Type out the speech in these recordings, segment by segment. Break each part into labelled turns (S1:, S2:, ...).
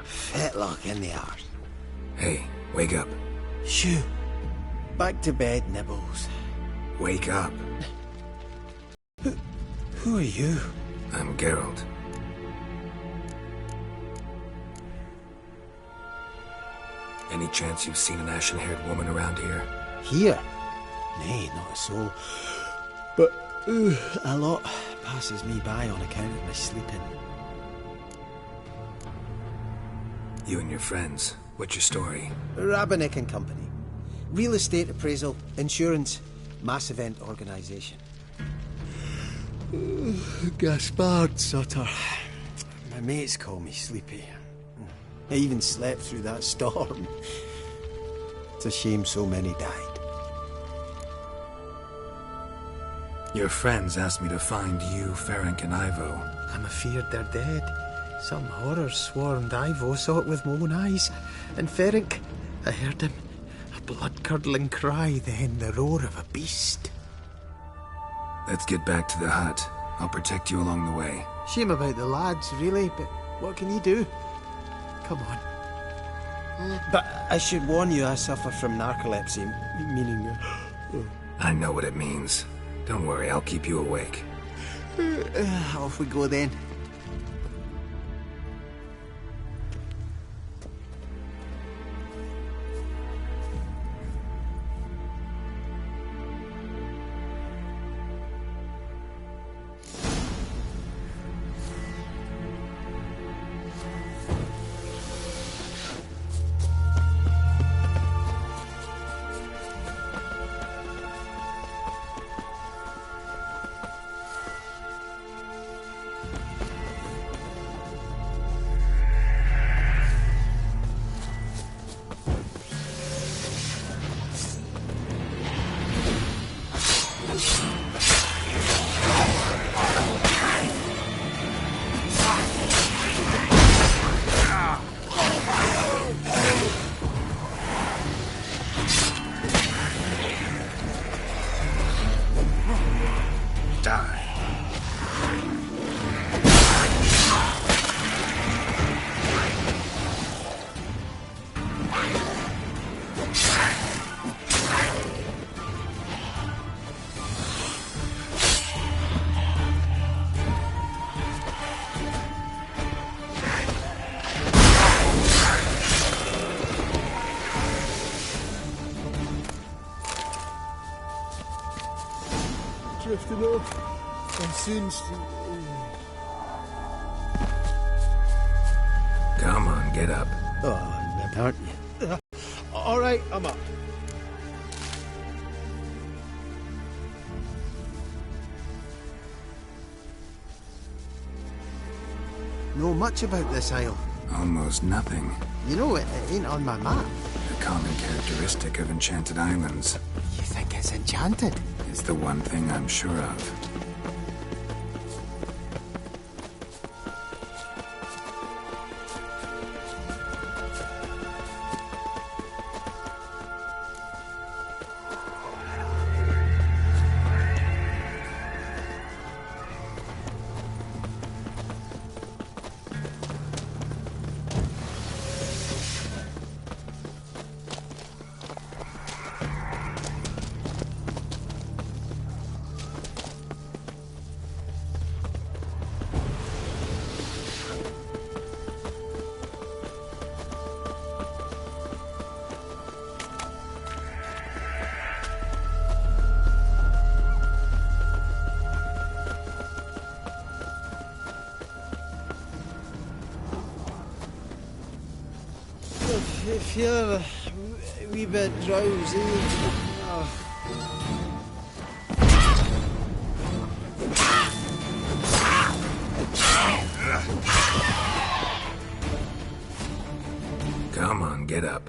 S1: Fetlock in the arse.
S2: Hey, wake up.
S1: Shoo. Back to bed, Nibbles.
S2: Wake up.
S1: Who are you?
S2: I'm Geralt. Any chance you've seen an ashen-haired woman around here?
S1: Here? Nay, not a soul. But a lot passes me by on account of my sleeping.
S2: You and your friends, what's your story?
S1: Rabbinick and Company. Real estate appraisal, insurance, mass event organisation. Gaspard Sutter. My mates call me Sleepy. I even slept through that storm. It's a shame so many died.
S2: Your friends asked me to find you, Ferenc, and Ivo.
S1: I'm afeard they're dead. Some horror swarmed Ivo, saw it with my own eyes. And Ferenc, I heard him. A blood-curdling cry, then the roar of a beast.
S2: Let's get back to the hut. I'll protect you along the way.
S1: Shame about the lads, really, but what can you do? Come on. But I should warn you, I suffer from narcolepsy, meaning...
S2: I know what it means. Don't worry, I'll keep you awake.
S1: Off we go then. Drifting off. I'm soon...
S2: Come on, get up.
S1: Oh, nipped, aren't you? All right, I'm up. Know much about this isle?
S2: Almost nothing.
S1: You know, it ain't on my map.
S2: A common characteristic of enchanted islands.
S1: You think it's enchanted?
S2: It's the one thing I'm sure of. If you're a wee bit drowsy... Come on, get up.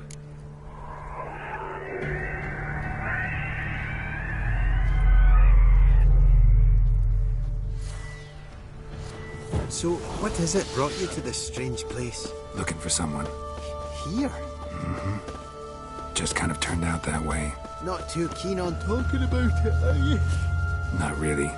S1: So, what is it brought you to this strange place?
S2: Looking for someone.
S1: Here?
S2: Mm-hmm. Just kind of turned out that way.
S1: Not too keen on talking about it, are you?
S2: Not really.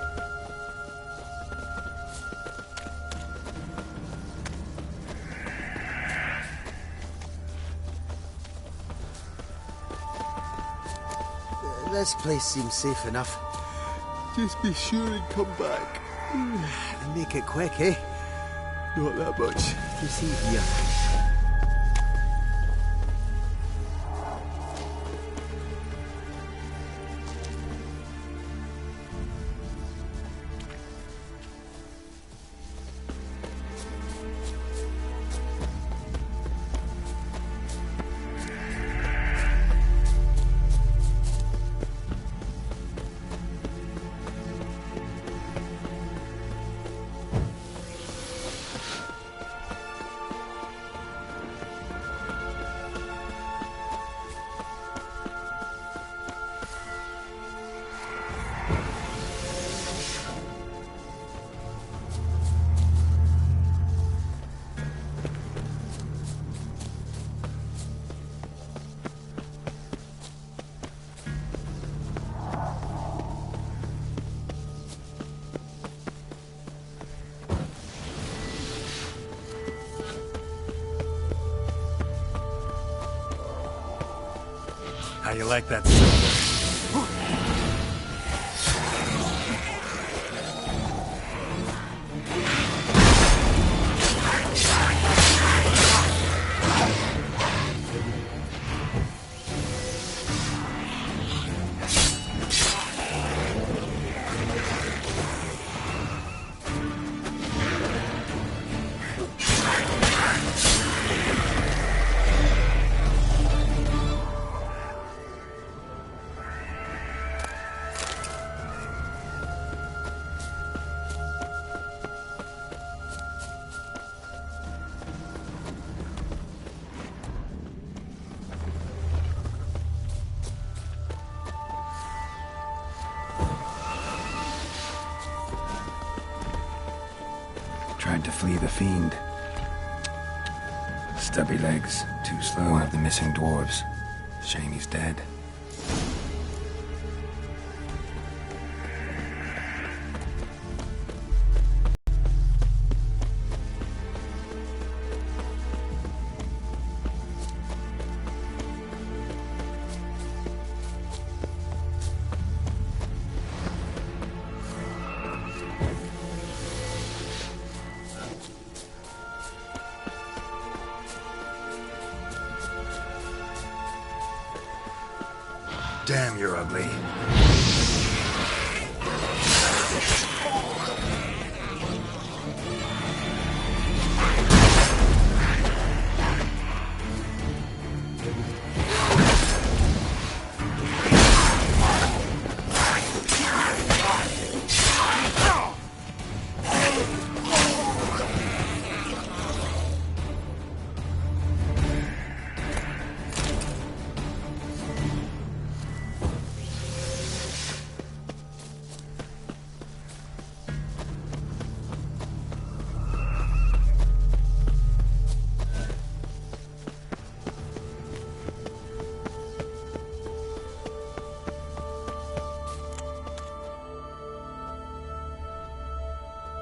S1: This place seems safe enough. Just be sure and come back. And make it quick, eh? Not that much. You see here.
S3: How you like that silver?
S2: Tried to flee the fiend. Stubby legs, too slow. One of the missing dwarves. Shame he's dead. Damn, you're ugly.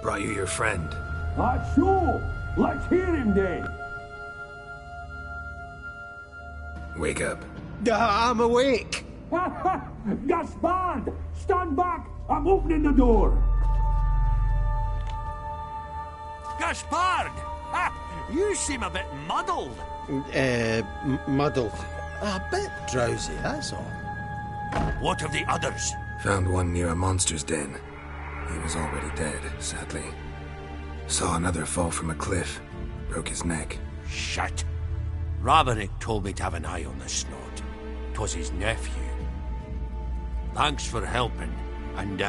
S2: Brought you your friend.
S4: Sure. Let's hear him then.
S2: Wake up.
S1: I'm awake.
S4: Gaspard! Stand back! I'm opening the door!
S3: Gaspard! Ha! You seem a bit muddled.
S1: Muddled. A bit drowsy, that's all.
S3: What of the others?
S2: Found one near a monster's den. He was already dead, sadly. Saw another fall from a cliff. Broke his neck.
S3: Shit. Raverick told me to have an eye on the snot. 'Twas his nephew. Thanks for helping, and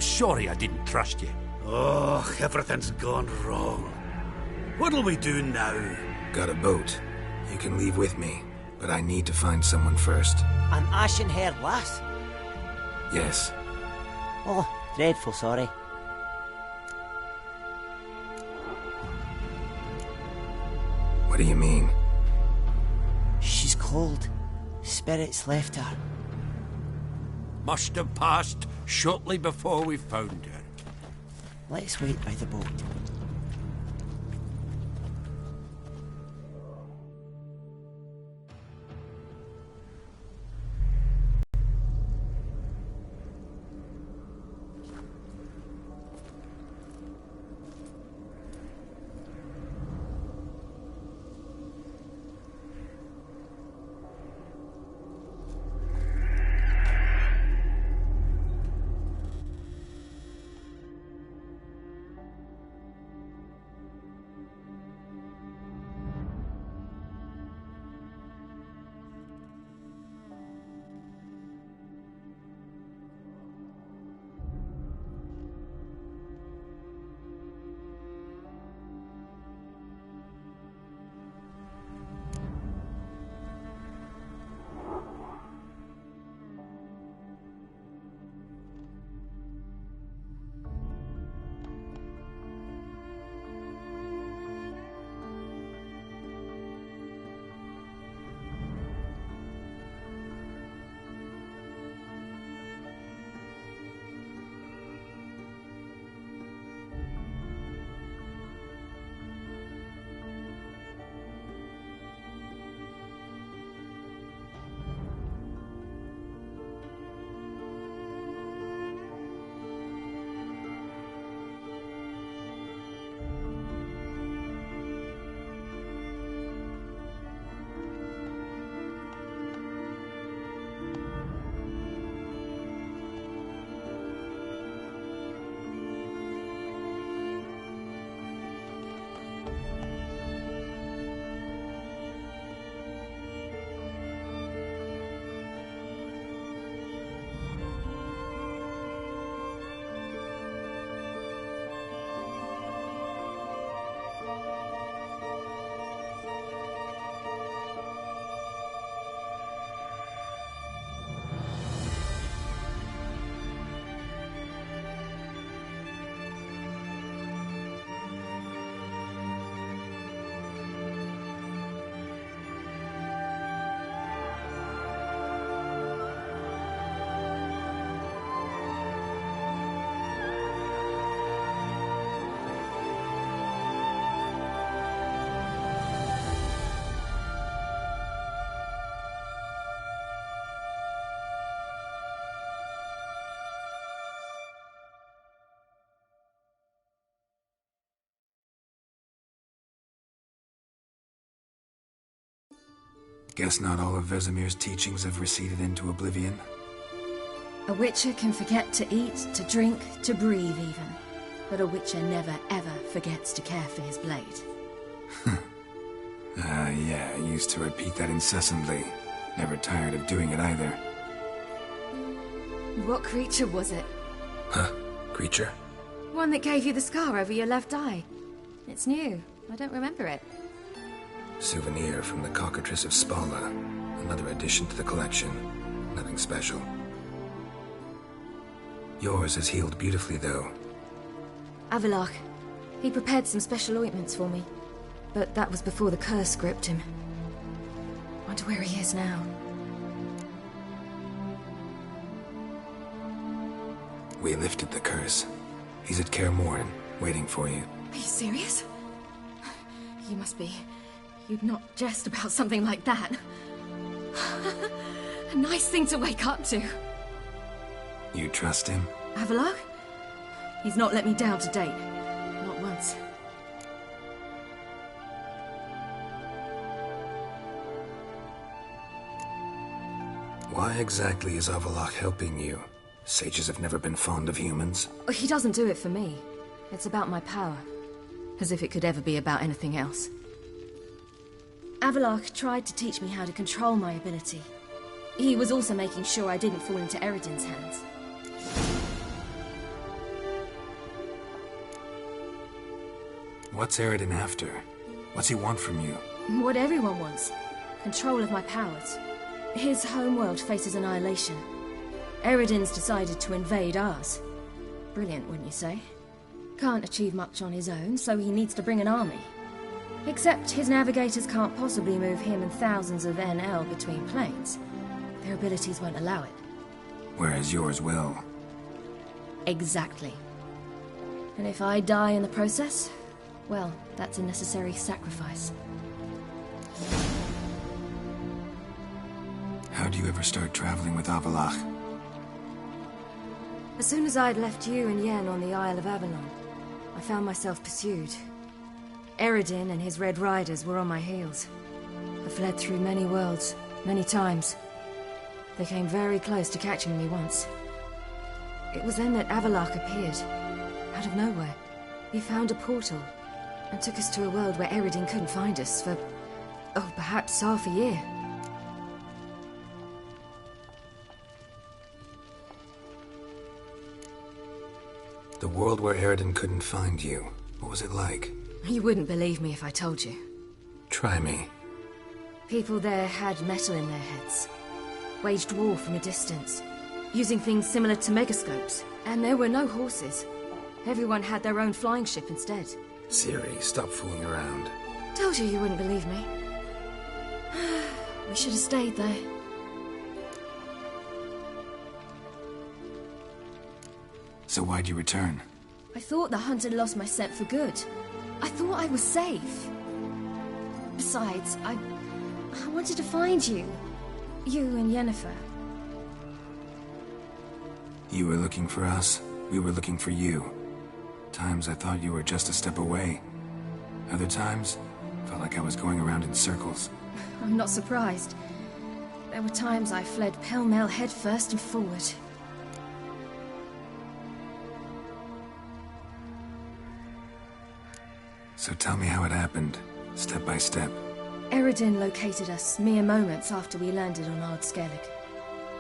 S3: sorry I didn't trust you. Oh, everything's gone wrong. What'll we do now?
S2: Got a boat. You can leave with me, but I need to find someone first.
S5: An ashen-haired lass?
S2: Yes.
S5: Oh, dreadful sorry.
S2: What do you mean?
S5: She's cold. Spirits left her.
S3: Must have passed shortly before we found her.
S5: Let's wait by the boat.
S2: Guess not all of Vesemir's teachings have receded into oblivion.
S6: A Witcher can forget to eat, to drink, to breathe even. But a Witcher never ever forgets to care for his blade.
S2: Yeah, I used to repeat that incessantly. Never tired of doing it either.
S6: What creature was it?
S2: Huh? Creature?
S6: One that gave you the scar over your left eye. It's new. I don't remember it.
S2: Souvenir from the Cockatrice of Spala. Another addition to the collection. Nothing special. Yours has healed beautifully, though.
S6: Avallac'h. He prepared some special ointments for me. But that was before the curse gripped him. Wonder where he is now.
S2: We lifted the curse. He's at Kaer Morhen, waiting for you.
S6: Are you serious? You must be. You'd not jest about something like that. A nice thing to wake up to.
S2: You trust him?
S6: Avallac'h? He's not let me down to date. Not once.
S2: Why exactly is Avallac'h helping you? Sages have never been fond of humans.
S6: He doesn't do it for me. It's about my power. As if it could ever be about anything else. Avallac'h tried to teach me how to control my ability. He was also making sure I didn't fall into Eredin's hands.
S2: What's Eredin after? What's he want from you?
S6: What everyone wants. Control of my powers. His homeworld faces annihilation. Eredin's decided to invade ours. Brilliant, wouldn't you say? Can't achieve much on his own, so he needs to bring an army. Except his navigators can't possibly move him and thousands of NL between planes. Their abilities won't allow it.
S2: Whereas yours will.
S6: Exactly. And if I die in the process, well, that's a necessary sacrifice.
S2: How do you ever start traveling with Avallac'h?
S6: As soon as I'd left you and Yen on the Isle of Avalon, I found myself pursued. Eredin and his Red Riders were on my heels. I fled through many worlds, many times. They came very close to catching me once. It was then that Avallac'h appeared, out of nowhere. He found a portal, and took us to a world where Eredin couldn't find us for, perhaps half a year.
S2: The world where Eredin couldn't find you. What was it like?
S6: You wouldn't believe me if I told you.
S2: Try me.
S6: People there had metal in their heads. Waged war from a distance, using things similar to megascopes. And there were no horses. Everyone had their own flying ship instead.
S2: Ciri, stop fooling around.
S6: Told you you wouldn't believe me. We should have stayed there.
S2: So why'd you return?
S6: I thought the hunt had lost my scent for good. I thought I was safe. Besides, I wanted to find you. You and Yennefer.
S2: You were looking for us. We were looking for you. Times I thought you were just a step away. Other times, felt like I was going around in circles.
S6: I'm not surprised. There were times I fled pell-mell headfirst and forward.
S2: So tell me how it happened, step by step.
S6: Eredin located us mere moments after we landed on Ard Skellig.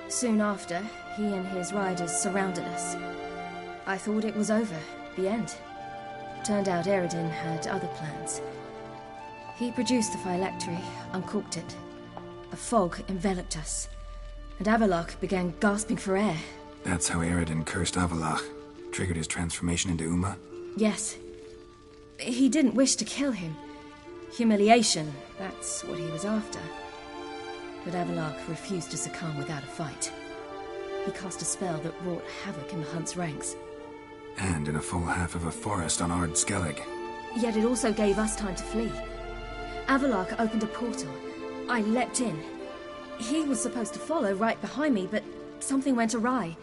S6: Soon after, he and his riders surrounded us. I thought it was over, the end. Turned out Eredin had other plans. He produced the phylactery, uncorked it. A fog enveloped us, and Avallac'h began gasping for air.
S2: That's how Eredin cursed Avallac'h. Triggered his transformation into Uma?
S6: Yes. He didn't wish to kill him. Humiliation, that's what he was after. But Avallac'h refused to succumb without a fight. He cast a spell that wrought havoc in the Hunt's ranks.
S2: And in a full half of a forest on Ard Skellig.
S6: Yet it also gave us time to flee. Avallac'h opened a portal. I leapt in. He was supposed to follow right behind me, but something went awry.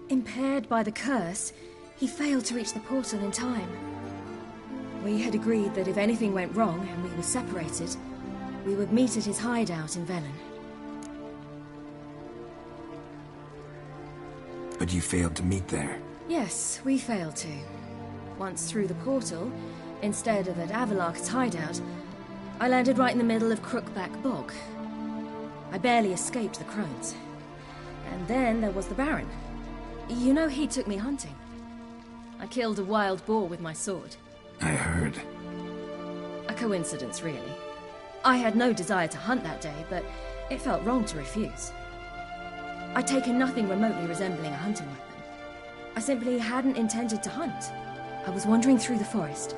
S6: Impaired by the curse, he failed to reach the portal in time. We had agreed that if anything went wrong and we were separated, We would meet at his hideout in Velen.
S2: But you failed to meet there.
S6: Yes, we failed to. Once through the portal, instead of at Avalok's hideout, I landed right in the middle of Crookback Bog. I barely escaped the crones. And then there was the Baron. You know, he took me hunting. I killed a wild boar with my sword.
S2: I heard.
S6: A coincidence, really. I had no desire to hunt that day, but it felt wrong to refuse. I'd taken nothing remotely resembling a hunting weapon. I simply hadn't intended to hunt. I was wandering through the forest,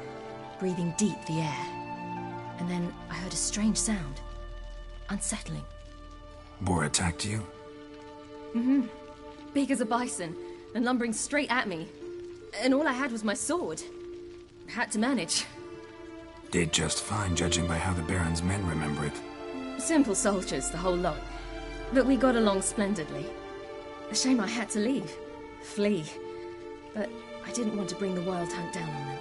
S6: breathing deep the air. And then I heard a strange sound. Unsettling.
S2: Boar attacked you?
S6: Mm-hmm. Big as a bison, and lumbering straight at me. And all I had was my sword. Had to manage.
S2: Did just fine, judging by how the Baron's men remember it.
S6: Simple soldiers, the whole lot. But we got along splendidly. A shame I had to leave. Flee. But I didn't want to bring the wild hunt down on them.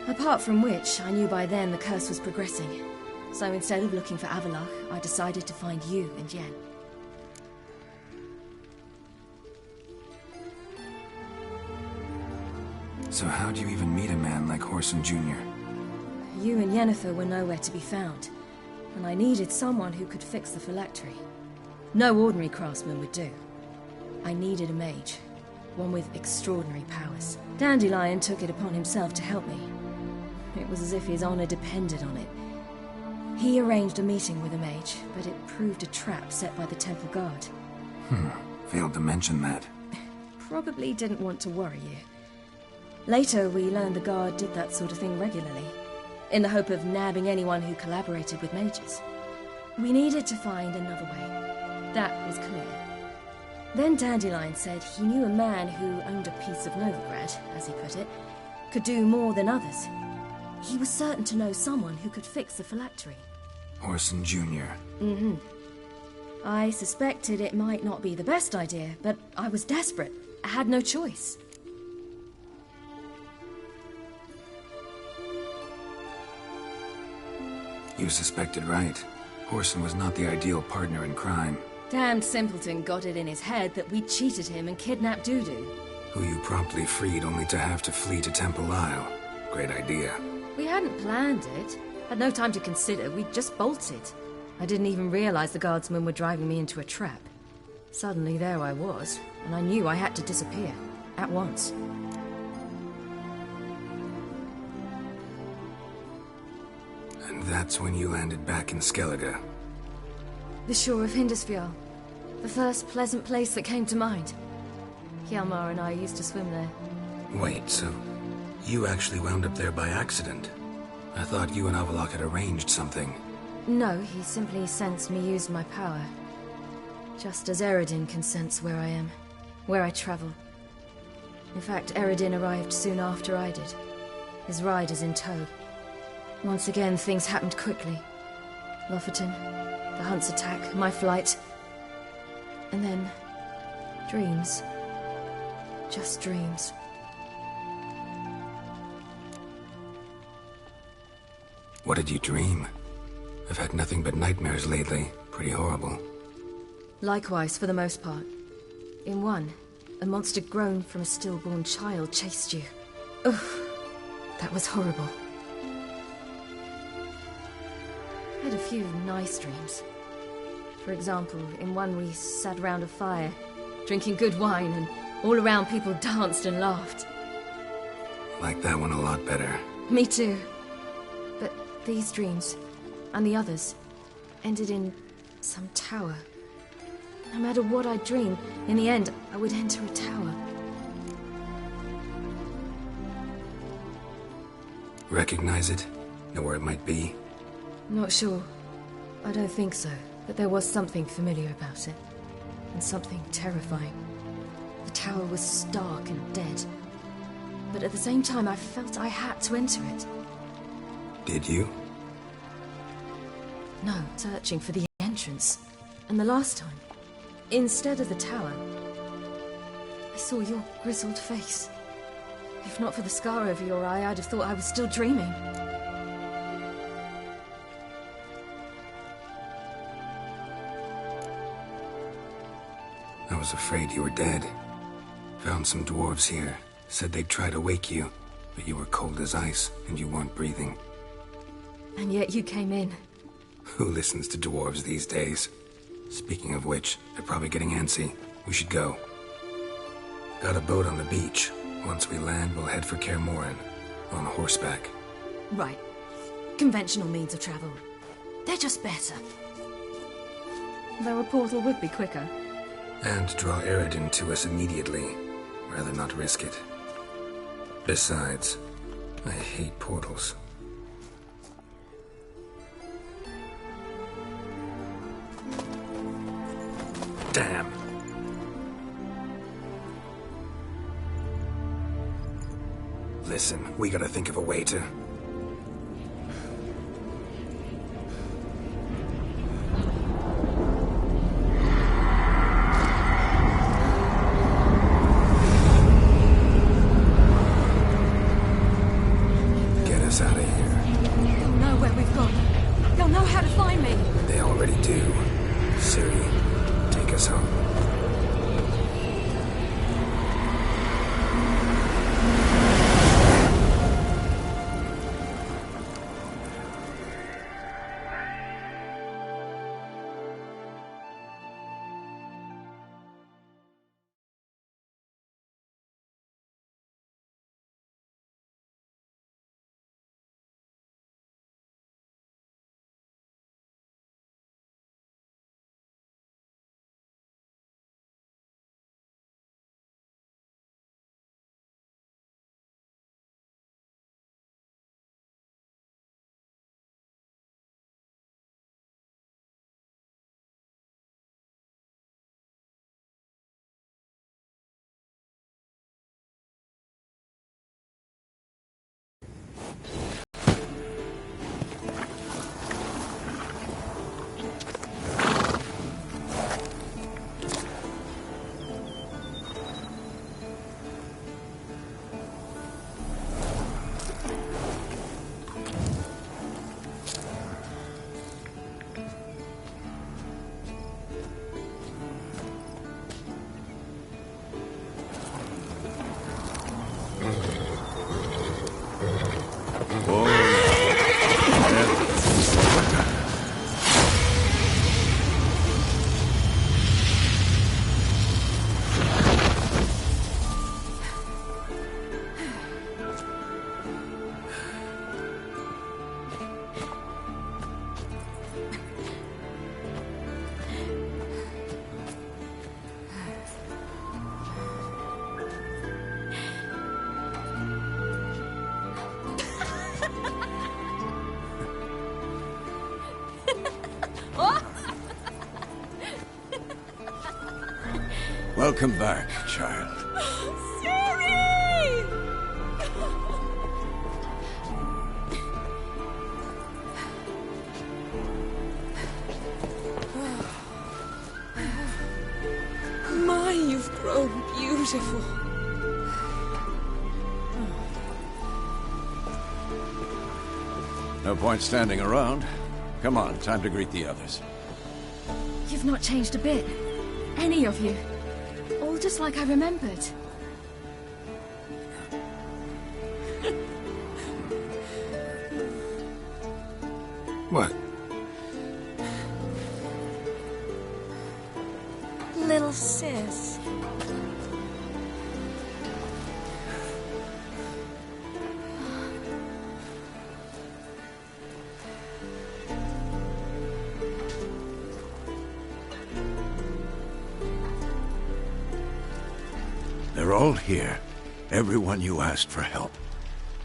S6: Apart from which, I knew by then the curse was progressing. So instead of looking for Avalok, I decided to find you and Yen.
S2: So how'd you even meet a man like Whoreson Jr.?
S6: You and Yennefer were nowhere to be found, and I needed someone who could fix the phylactery. No ordinary craftsman would do. I needed a mage, one with extraordinary powers. Dandelion took it upon himself to help me. It was as if his honor depended on it. He arranged a meeting with a mage, but it proved a trap set by the Temple Guard.
S2: Failed to mention that.
S6: Probably didn't want to worry you. Later, we learned the Guard did that sort of thing regularly, in the hope of nabbing anyone who collaborated with mages. We needed to find another way. That was clear. Then Dandelion said he knew a man who owned a piece of Novigrad, as he put it, could do more than others. He was certain to know someone who could fix the phylactery.
S2: Whoreson Jr.
S6: Mm-hmm. I suspected it might not be the best idea, but I was desperate. I had no choice.
S2: You suspected right. Whoreson was not the ideal partner in crime.
S6: Damned simpleton got it in his head that we'd cheated him and kidnapped Dudu.
S2: Who you promptly freed only to have to flee to Temple Isle. Great idea.
S6: We hadn't planned it. Had no time to consider, we just bolted. I didn't even realize the guardsmen were driving me into a trap. Suddenly there I was, and I knew I had to disappear. At once.
S2: And that's when you landed back in Skellige.
S6: The shore of Hindisfjall. The first pleasant place that came to mind. Hjalmar and I used to swim there.
S2: Wait, so you actually wound up there by accident? I thought you and Avalok had arranged something.
S6: No, he simply sensed me use my power. Just as Eredin can sense where I am, where I travel. In fact, Eredin arrived soon after I did. His riders in tow. Once again, things happened quickly. Lofoten, the hunt's attack, my flight. And then, dreams. Just dreams.
S2: What did you dream? I've had nothing but nightmares lately. Pretty horrible.
S6: Likewise, for the most part. In one, a monster grown from a stillborn child chased you. Ugh, that was horrible. I had a few nice dreams. For example, in one we sat around a fire, drinking good wine, and all around people danced and laughed.
S2: Like that one a lot better.
S6: Me too. But these dreams, and the others, ended in some tower. No matter what I dreamed, in the end, I would enter a tower.
S2: Recognize it? Know where it might be?
S6: Not sure. I don't think so. But there was something familiar about it. And something terrifying. The tower was stark and dead. But at the same time, I felt I had to enter it.
S2: Did you?
S6: No, searching for the entrance. And the last time, instead of the tower, I saw your grizzled face. If not for the scar over your eye, I'd have thought I was still dreaming.
S2: was afraid you were dead. Found some dwarves here. Said they'd try to wake you, but you were cold as ice and you weren't breathing.
S6: And yet you came in.
S2: Who listens to dwarves these days? Speaking of which, they're probably getting antsy. We should go. Got a boat on the beach. Once we land, we'll head for Kaer Morhen. On horseback.
S6: Right. Conventional means of travel. They're just better. Though a portal would be quicker.
S2: And draw Eredin to us immediately. Rather not risk it. Besides, I hate portals. Damn. Listen, we gotta think of a way to... get us out of here.
S6: They'll know where we've gone. They'll know how to find me.
S2: They already do. Ciri, take us home.
S7: Welcome back, child.
S8: My, you've grown beautiful.
S7: No point standing around. Come on, time to greet the others.
S6: You've not changed a bit. Any of you. All just like I remembered.
S2: What?
S8: Little sis.
S7: They're all here. Everyone you asked for help.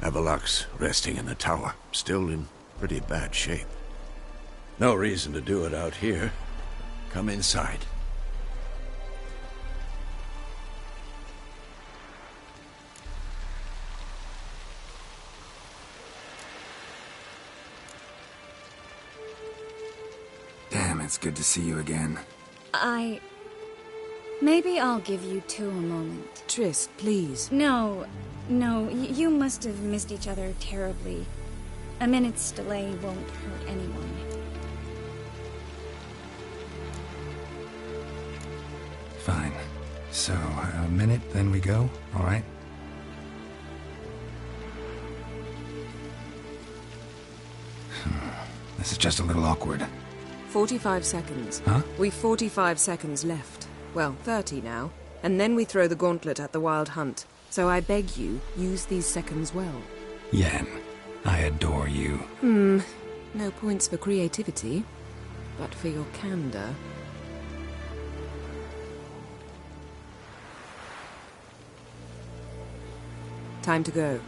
S7: Avallac'h's resting in the tower, still in pretty bad shape. No reason to do it out here. Come inside.
S2: Damn, it's good to see you again.
S9: Maybe I'll give you two a moment.
S8: Triss, please.
S9: No, you must have missed each other terribly. A minute's delay won't hurt anyone.
S2: Fine. So, a minute, then we go? All right? This is just a little awkward.
S8: 45 seconds.
S2: Huh?
S8: We've 45 seconds left. Well, 30 now. And then we throw the gauntlet at the Wild Hunt. So I beg you, use these seconds well.
S2: Yen, I adore you.
S8: No points for creativity, but for your candor. Time to go.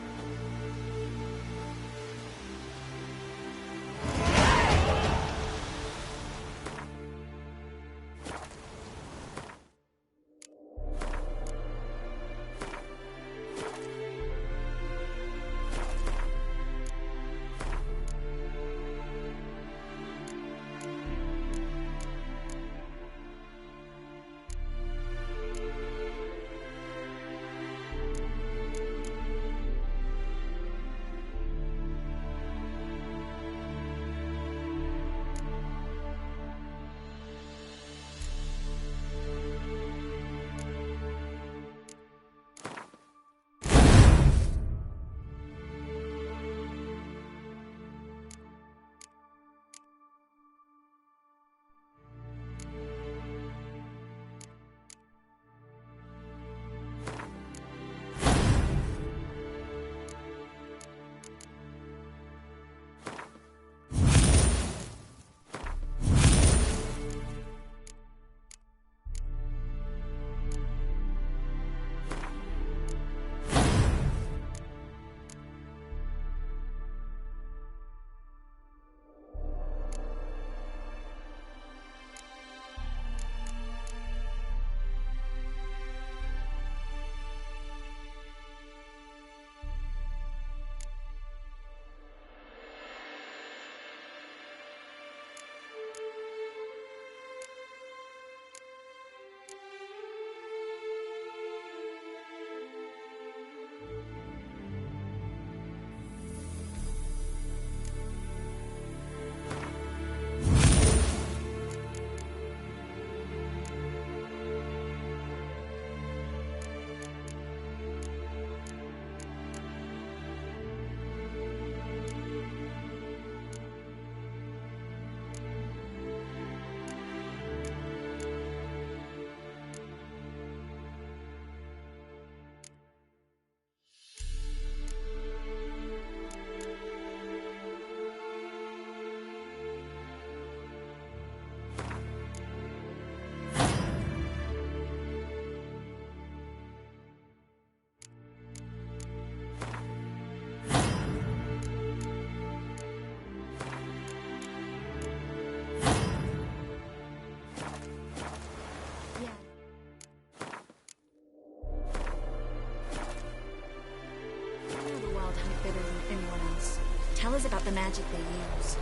S10: Tell us about the magic they use.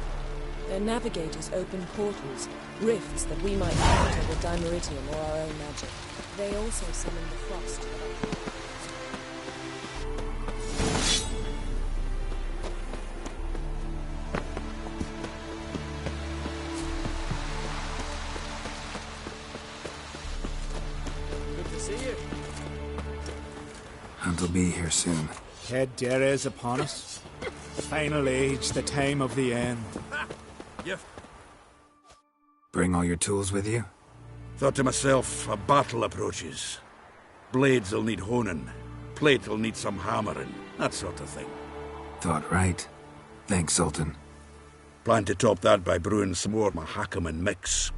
S8: Their navigators open portals, rifts that we might enter with Dimeritium or our own magic. They also summon the frost.
S11: Good to see you.
S2: Hunt will be here soon.
S11: Head Dere is upon us. The final age, the time of the end.
S2: Bring all your tools with you?
S12: Thought to myself, a battle approaches. Blades'll need honing. Plate'll need some hammering. That sort of thing.
S2: Thought right. Thanks, Sultan.
S12: Plan to top that by brewing some more Mahakaman mix.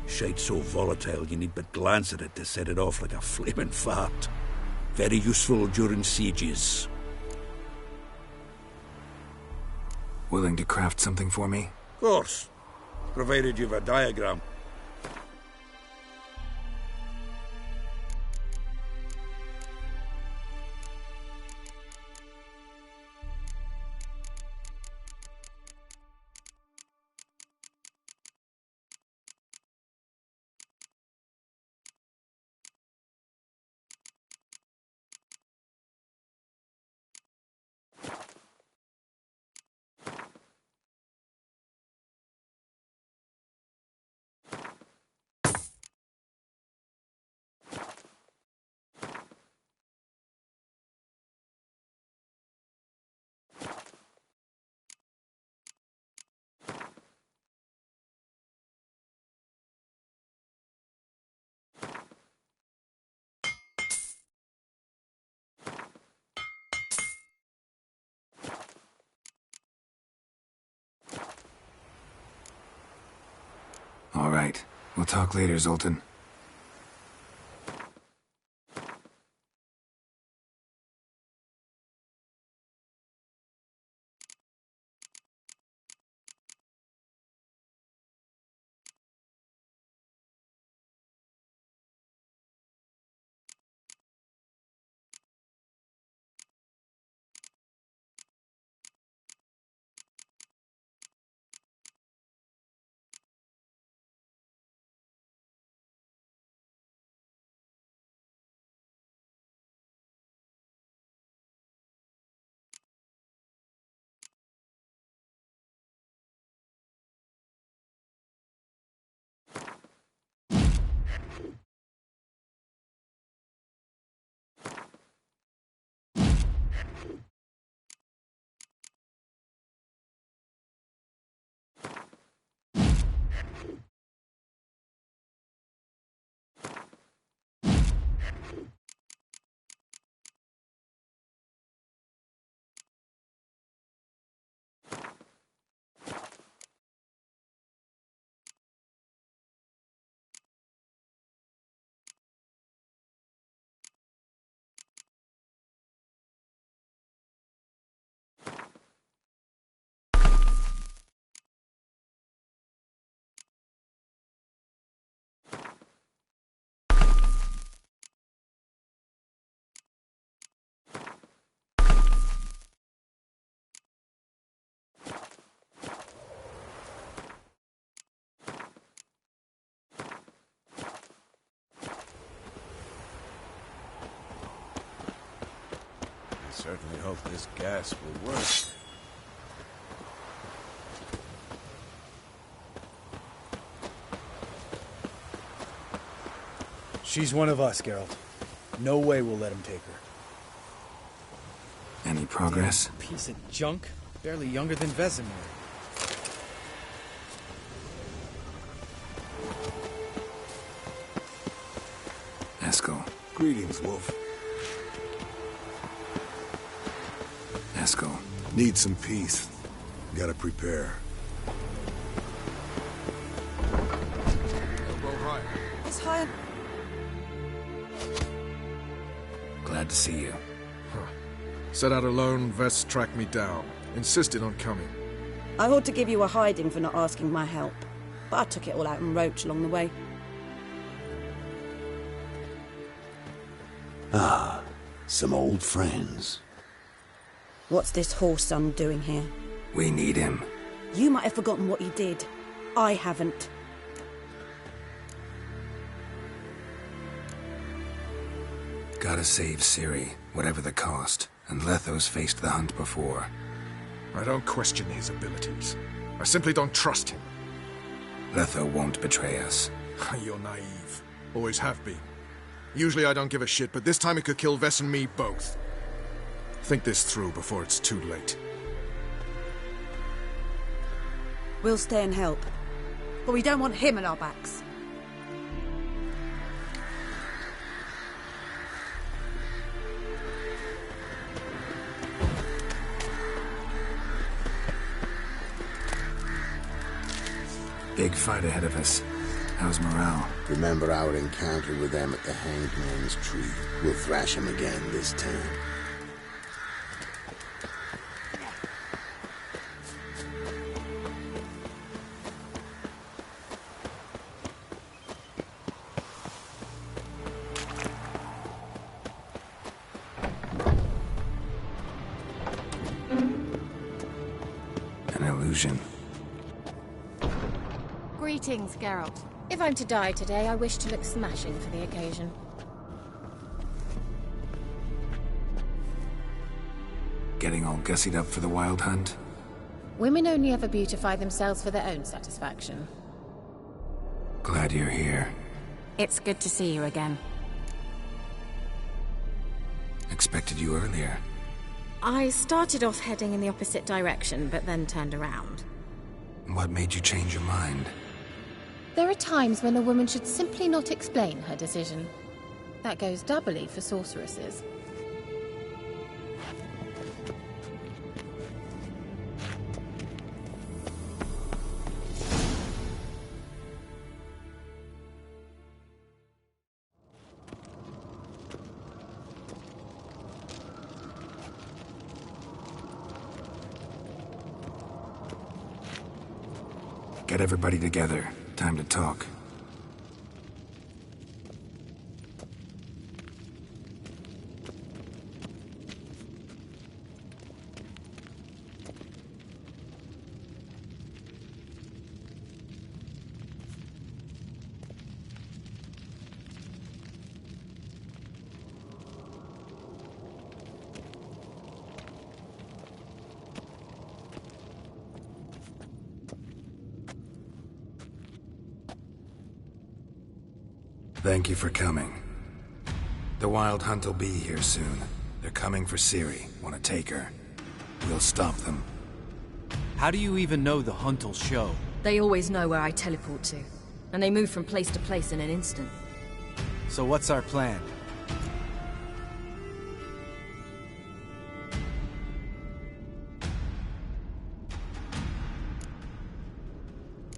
S12: Shite so volatile you need but glance at it to set it off like a flaming fart. Very useful during sieges.
S2: Willing to craft something for me?
S12: Of course. Provided you've a diagram.
S2: We'll talk later, Zoltan.
S7: I certainly hope this gas will work.
S13: She's one of us, Geralt. No way we'll let him take her.
S2: Any progress?
S13: Damn piece of junk. Barely younger than Vesemir.
S2: Eskel.
S14: Greetings, Wolf.
S2: Eskel.
S14: Need some peace. Gotta prepare.
S8: It's higher.
S2: Glad to see you.
S15: Set out alone, Vest tracked me down. Insisted on coming.
S16: I ought to give you a hiding for not asking my help, but I took it all out in Roach along the way.
S17: Ah, some old friends.
S16: What's this whoreson doing here?
S2: We need him.
S16: You might have forgotten what he did. I haven't.
S2: Gotta save Ciri, whatever the cost. And Letho's faced the hunt before.
S15: I don't question his abilities. I simply don't trust him.
S2: Letho won't betray us.
S15: You're naive. Always have been. Usually I don't give a shit, but this time it could kill Vess and me both. Think this through before it's too late.
S16: We'll stay and help. But we don't want him at our backs.
S2: Big fight ahead of us. How's morale?
S17: Remember our encounter with them at the Hanged Man's Tree. We'll thrash him again this time.
S2: An illusion.
S18: Greetings, Geralt. If I'm to die today, I wish to look smashing for the occasion.
S2: Getting all gussied up for the wild hunt?
S18: Women only ever beautify themselves for their own satisfaction.
S2: Glad you're here.
S18: It's good to see you again.
S2: Expected you earlier.
S18: I started off heading in the opposite direction, but then turned around.
S2: What made you change your mind?
S18: There are times when a woman should simply not explain her decision. That goes doubly for sorceresses.
S2: Get everybody together. Time to talk. Thank you for coming. The Wild Hunt will be here soon. They're coming for Ciri. Want to take her? We'll stop them.
S19: How do you even know the Hunt will show?
S6: They always know where I teleport to. And they move from place to place in an instant.
S19: So what's our plan?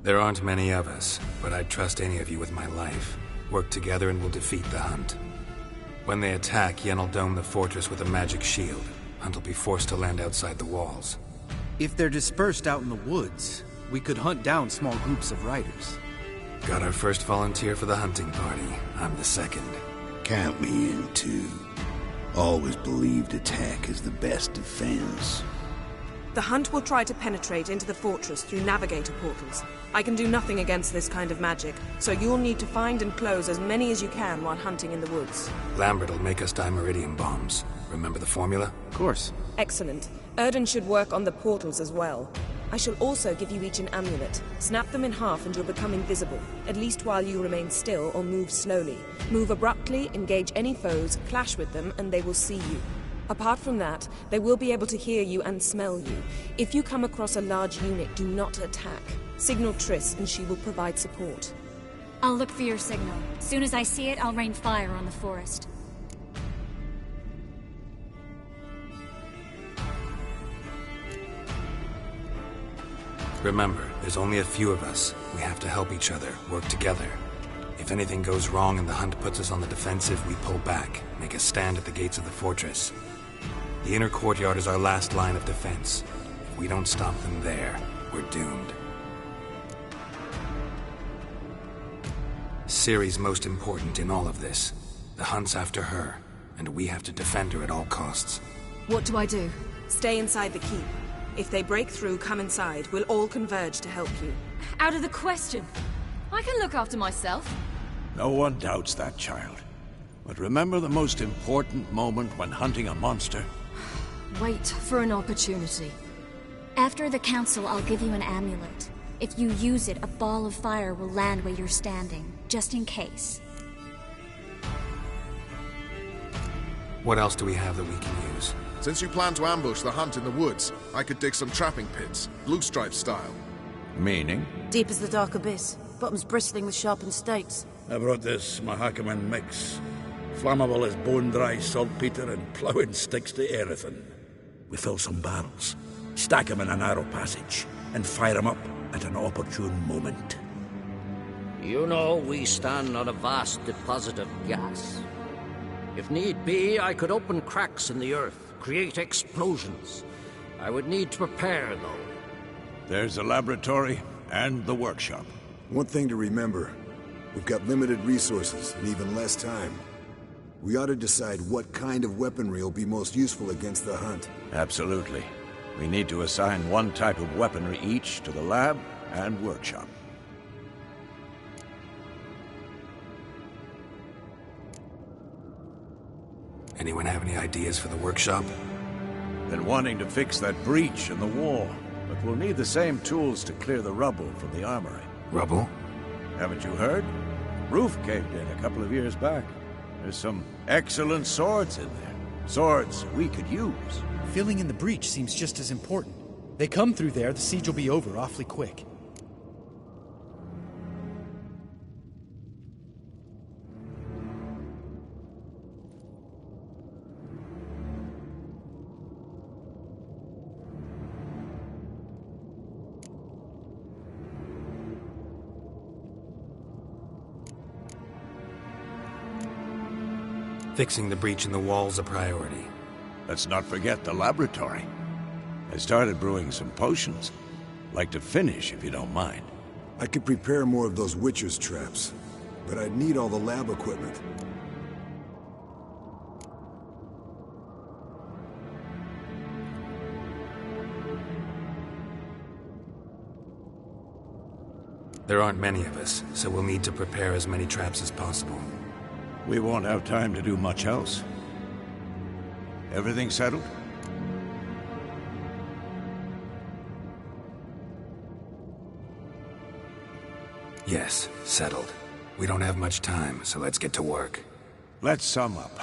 S2: There aren't many of us, but I'd trust any of you with my life. Work together and we'll defeat the Hunt. When they attack, Yen will dome the fortress with a magic shield. Hunt will be forced to land outside the walls.
S19: If they're dispersed out in the woods, we could hunt down small groups of riders.
S2: Got our first volunteer for the hunting party. I'm the second.
S17: Count me in, too. Always believed attack is the best defense.
S8: The Hunt will try to penetrate into the fortress through navigator portals. I can do nothing against this kind of magic, so you'll need to find and close as many as you can while hunting in the woods.
S2: Lambert will make us dimeridium bombs. Remember the formula?
S19: Of course.
S8: Excellent. Erden should work on the portals as well. I shall also give you each an amulet. Snap them in half and you'll become invisible, at least while you remain still or move slowly. Move abruptly, engage any foes, clash with them, and they will see you. Apart from that, they will be able to hear you and smell you. If you come across a large unit, do not attack. Signal Triss and she will provide support.
S10: I'll look for your signal. As soon as I see it, I'll rain fire on the forest.
S2: Remember, there's only a few of us. We have to help each other, work together. If anything goes wrong and the Hunt puts us on the defensive, we pull back, make a stand at the gates of the fortress. The inner courtyard is our last line of defense. If we don't stop them there, we're doomed. Ciri's most important in all of this. The Hunt's after her, and we have to defend her at all costs.
S6: What do I do?
S8: Stay inside the keep. If they break through, come inside. We'll all converge to help you.
S6: Out of the question. I can look after myself.
S7: No one doubts that, child. But remember the most important moment when hunting a monster?
S6: Wait for an opportunity.
S10: After the council, I'll give you an amulet. If you use it, a ball of fire will land where you're standing, just in case.
S2: What else do we have that we can use?
S15: Since you plan to ambush the Hunt in the woods, I could dig some trapping pits, Blue Stripe style.
S7: Meaning?
S16: Deep as the dark abyss, bottoms bristling with sharpened stakes.
S12: I brought this Mahakaman mix. Flammable as bone-dry saltpeter and ploughing sticks to everything. We fill some barrels, stack them in a narrow passage, and fire them up at an opportune moment.
S20: You know, we stand on a vast deposit of gas. If need be, I could open cracks in the earth, create explosions. I would need to prepare, though.
S7: There's the laboratory and the workshop.
S14: One thing to remember, we've got limited resources and even less time. We ought to decide what kind of weaponry will be most useful against the Hunt.
S7: Absolutely. We need to assign one type of weaponry each to the lab and workshop.
S2: Anyone have any ideas for the workshop?
S7: Been wanting to fix that breach in the wall, but we'll need the same tools to clear the rubble from the armory.
S2: Rubble?
S7: Haven't you heard? Roof caved in a couple of years back. There's some excellent swords in there. Swords we could use.
S13: Filling in the breach seems just as important. They come through there, the siege will be over awfully quick.
S2: Fixing the breach in the wall's a priority.
S7: Let's not forget the laboratory. I started brewing some potions. Like to finish, if you don't mind.
S14: I could prepare more of those Witcher's traps, but I'd need all the lab equipment.
S2: There aren't many of us, so we'll need to prepare as many traps as possible.
S7: We won't have time to do much else. Everything settled?
S2: Yes, settled. We don't have much time, so let's get to work.
S7: Let's sum up.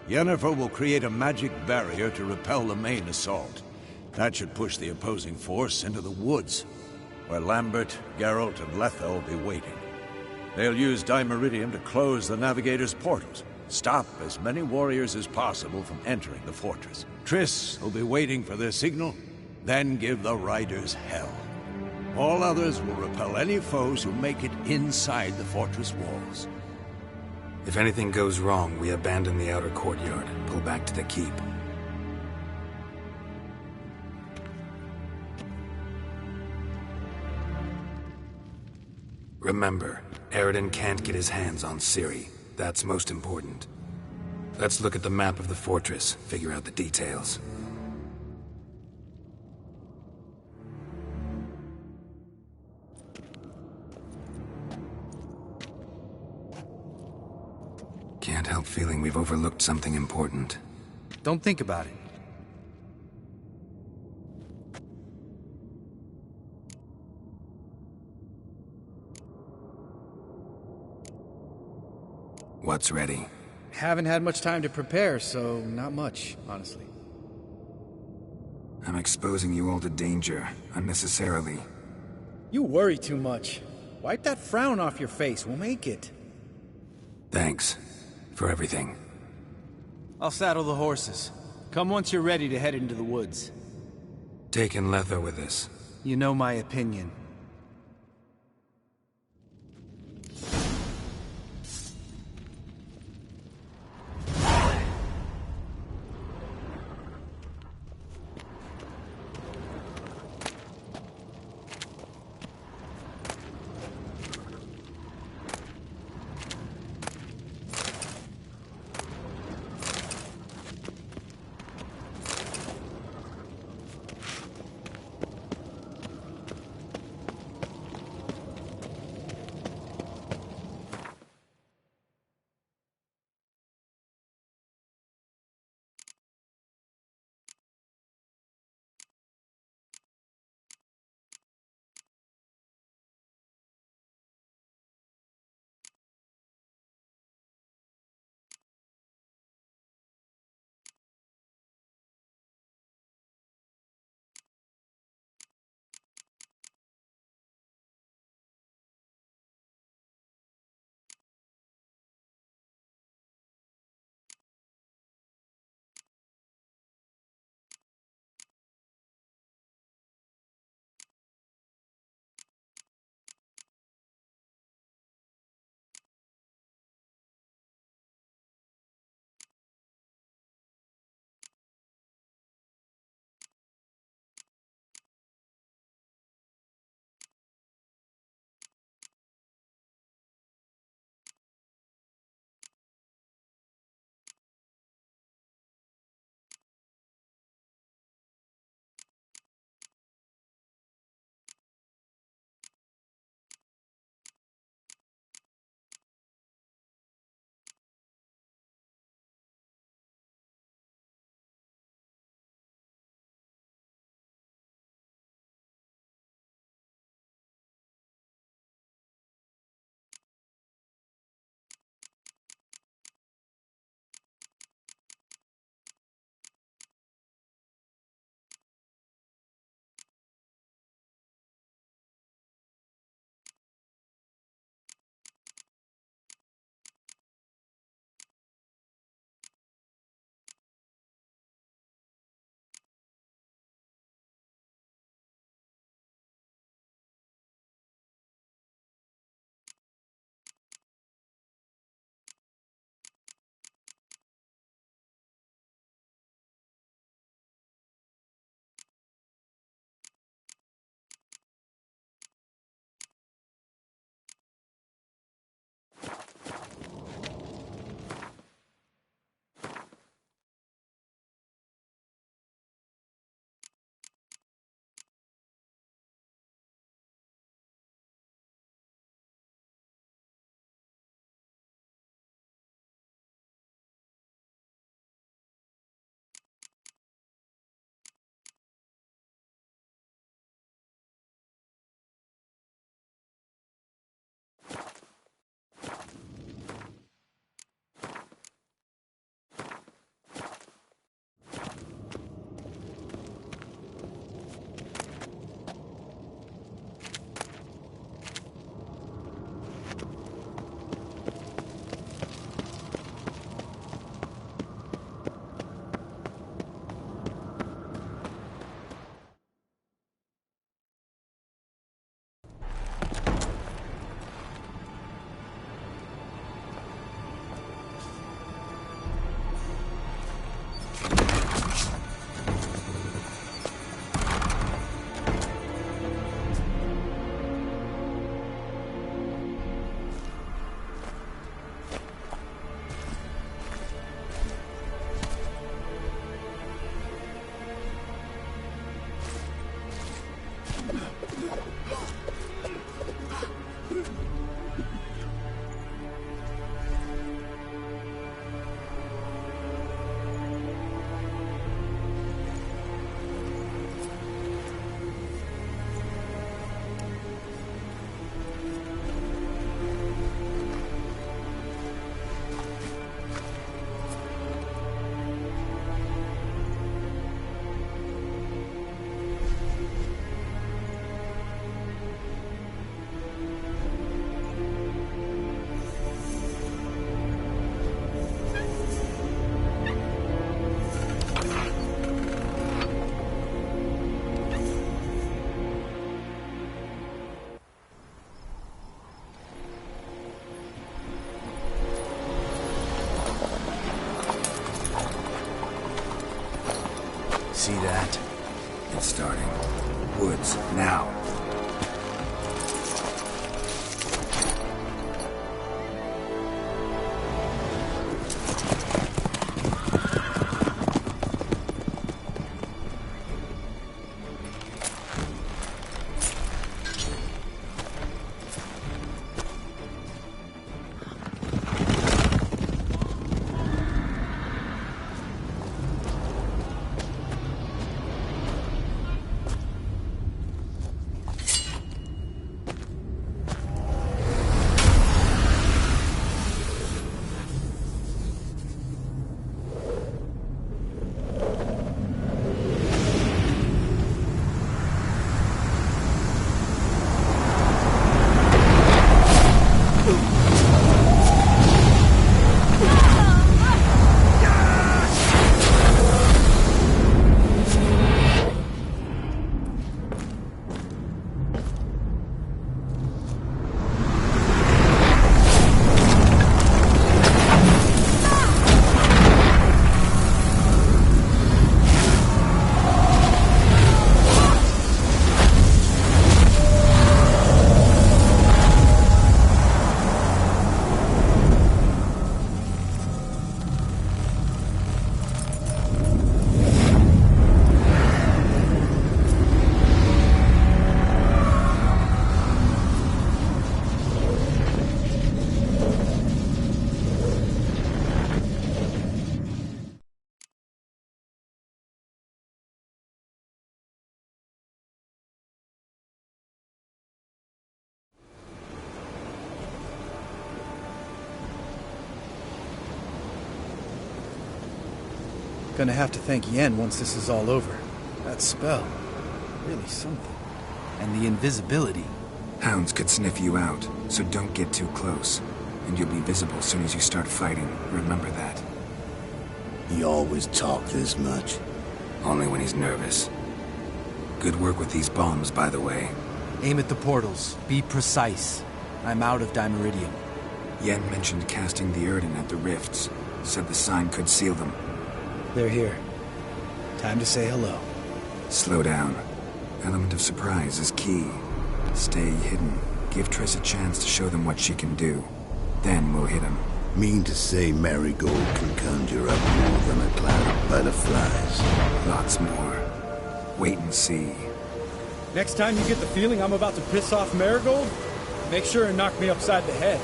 S7: Yennefer will create a magic barrier to repel the main assault. That should push the opposing force into the woods, where Lambert, Geralt, and Letha will be waiting. They'll use Dimeridium to close the Navigator's portals, stop as many warriors as possible from entering the fortress. Triss will be waiting for their signal, then give the riders hell. All others will repel any foes who make it inside the fortress walls.
S2: If anything goes wrong, we abandon the outer courtyard and pull back to the keep. Remember, Eredin can't get his hands on Ciri. That's most important. Let's look at the map of the fortress, figure out the details. Can't help feeling we've overlooked something important.
S19: Don't think about it.
S2: What's ready?
S13: Haven't had much time to prepare, so not much, honestly.
S2: I'm exposing you all to danger, unnecessarily.
S13: You worry too much. Wipe that frown off your face, we'll make it.
S2: Thanks. For everything.
S19: I'll saddle the horses. Come once you're ready to head into the woods.
S2: Taking Letha with us.
S19: You know my opinion.
S13: See that?
S2: It's starting. Woods, now.
S13: Gonna have to thank Yen once this is all over. That spell, really something. And the invisibility.
S2: Hounds could sniff you out, so don't get too close. And you'll be visible as soon as you start fighting. Remember that.
S17: He always talk this much?
S2: Only when he's nervous. Good work with these bombs, by the way.
S13: Aim at the portals. Be precise. I'm out of Dimeridium.
S2: Yen mentioned casting the Erden at the rifts. Said the sign could seal them.
S13: They're here. Time to say hello.
S2: Slow down. Element of surprise is key. Stay hidden. Give Triss a chance to show them what she can do. Then we'll hit him.
S17: Mean to say Marigold can conjure up more than a cloud of butterflies?
S2: Lots more. Wait and see.
S21: Next time you get the feeling I'm about to piss off Marigold, make sure and knock me upside the head.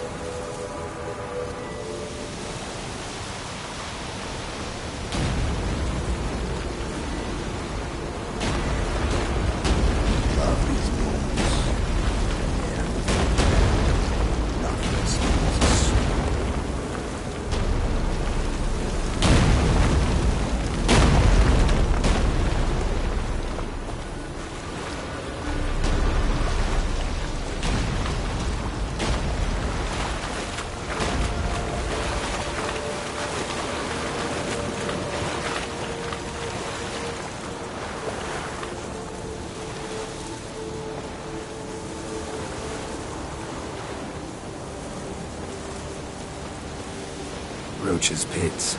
S2: Roach's pits.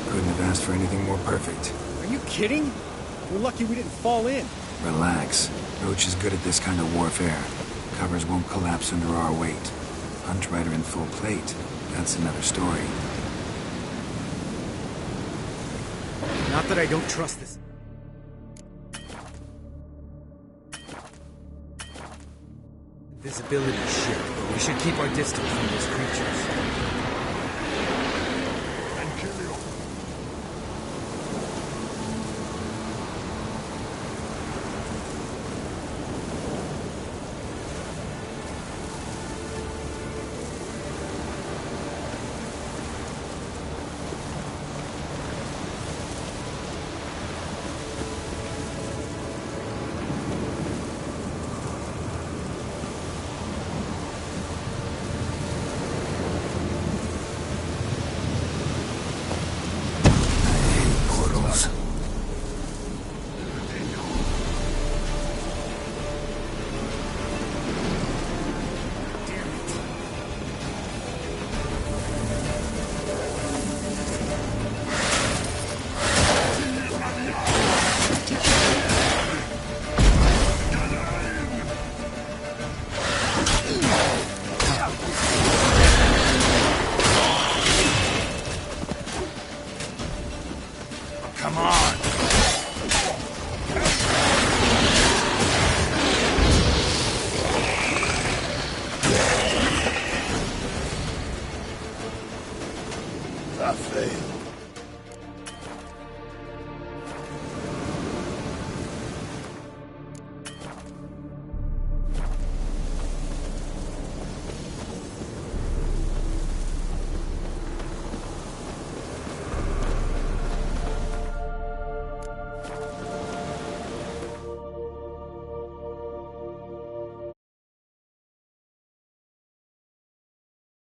S2: Couldn't have asked for anything more perfect.
S21: Are you kidding? We're lucky we didn't fall in.
S2: Relax. Roach is good at this kind of warfare. Covers won't collapse under our weight. Hunt Rider in full plate. That's another story.
S13: Not that I don't trust this. Visibility shit, but we should keep our distance from these creatures.
S12: Come on!
S17: I failed.